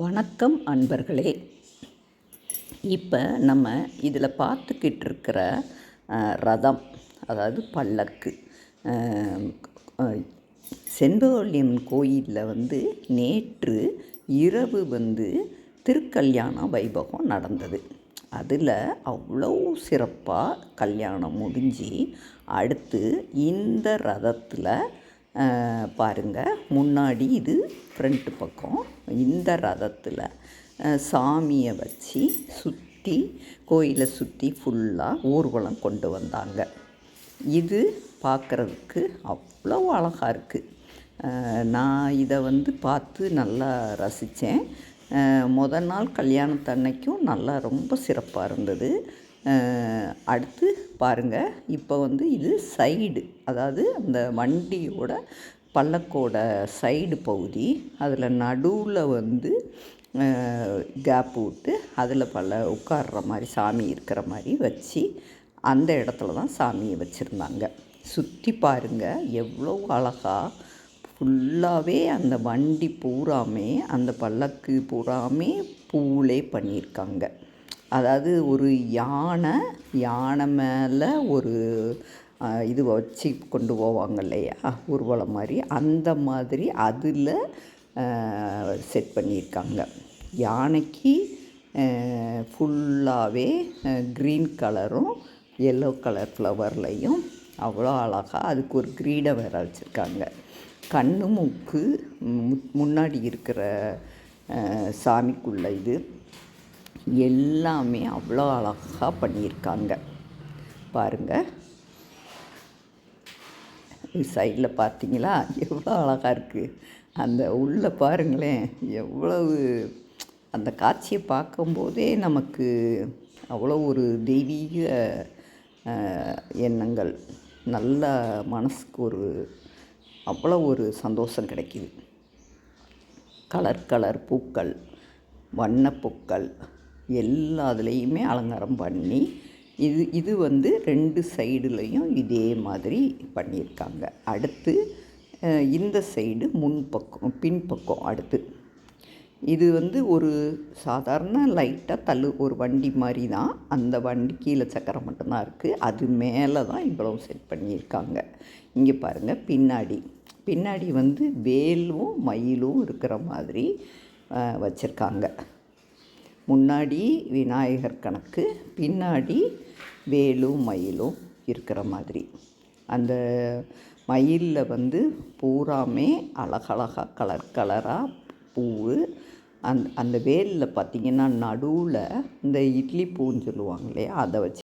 வணக்கம் அன்பர்களே. இப்போ நம்ம இதில் பார்த்துக்கிட்டு இருக்கிற ரதம், அதாவது பல்லக்கு, செண்பகவல்லியம்மன் கோயிலில் நேற்று இரவு திருக்கல்யாண வைபவம் நடந்தது. அதில் அவ்வளோ சிறப்பாக கல்யாணம் முடிஞ்சு அடுத்து இந்த ரதத்தில் பாருங்கள், முன்னாடி இது ஃப்ரண்ட்டு பக்கம். இந்த ரதத்தில் சாமியை வச்சு சுற்றி கோயிலை சுற்றி ஃபுல்லாக ஊர்வலம் கொண்டு வந்தாங்க. இது பார்க்குறதுக்கு அவ்வளோ அழகாக இருக்குது. நான் இதை பார்த்து நல்லா ரசித்தேன். முதல் நாள் கல்யாணத்தன்னைக்கும் நல்லா ரொம்ப சிறப்பாக இருந்தது. அடுத்து பாருங்கள், இப்போ இது சைடு, அதாவது அந்த வண்டியோட பல்லக்கோட சைடு பகுதி. அதில் நடுவில் கேப் விட்டு அதில் உட்கார்ற மாதிரி சாமி இருக்கிற மாதிரி வச்சு அந்த இடத்துல தான் சாமியை வச்சுருந்தாங்க. சுற்றி பாருங்கள், எவ்வளோ அழகாக ஃபுல்லாகவே அந்த வண்டி பூராமே, அந்த பல்லக்கு பூராமே பூவிலே பண்ணியிருக்காங்க. அதாவது ஒரு யானை மேலே ஒரு இது வச்சு கொண்டு போவாங்க இல்லையா, ஊர்வலம் மாதிரி, அந்த மாதிரி அதில் செட் பண்ணியிருக்காங்க. யானைக்கு ஃபுல்லாகவே க்ரீன் கலரும் எல்லோ கலர் ஃப்ளவர்லையும் அவ்வளோ அழகாக அதுக்கு ஒரு கிரீடம் வேறு வச்சுருக்காங்க. கண்ணு மூக்கு முன்னாடி இருக்கிற சாமிக்குள்ள இது எல்லாமே அவ்வளோ அழகாக பண்ணியிருக்காங்க. பாருங்கள், சைடில் பார்த்தீங்களா எவ்வளோ அழகாக இருக்குது. அந்த உள்ளே பாருங்களேன், எவ்வளவு அந்த காட்சியை பார்க்கும்போதே நமக்கு அவ்வளோ ஒரு தெய்வீக எண்ணங்கள், நல்ல மனசுக்கு அவ்வளோ ஒரு சந்தோஷம் கிடைக்கிது. கலர் பூக்கள், வண்ணப்பூக்கள் எல்லாத்துலேயுமே அலங்காரம் பண்ணி இது 2 சைடுலேயும் இதே மாதிரி பண்ணியிருக்காங்க. அடுத்து இந்த சைடு பின்பக்கம். அடுத்து இது ஒரு சாதாரண லைட்டாக ஒரு வண்டி மாதிரி தான். அந்த வண்டி கீழே சக்கரம் மட்டும்தான் இருக்குது. அது மேலே தான் இவ்வளவு செட் பண்ணியிருக்காங்க. இங்கே பாருங்கள், பின்னாடி வேலும் மயிலும் இருக்கிற மாதிரி வச்சுருக்காங்க. முன்னாடி விநாயகர் கணக்கு, பின்னாடி வேலும் மயிலும் இருக்கிற மாதிரி. அந்த மயிலில் பூராமே அழகழகாக கலராக பூவு. அந்த வேலில் பார்த்திங்கன்னா நடுவில் இந்த இட்லி பூன்னு சொல்லுவாங்க இல்லையா, அதை வச்சு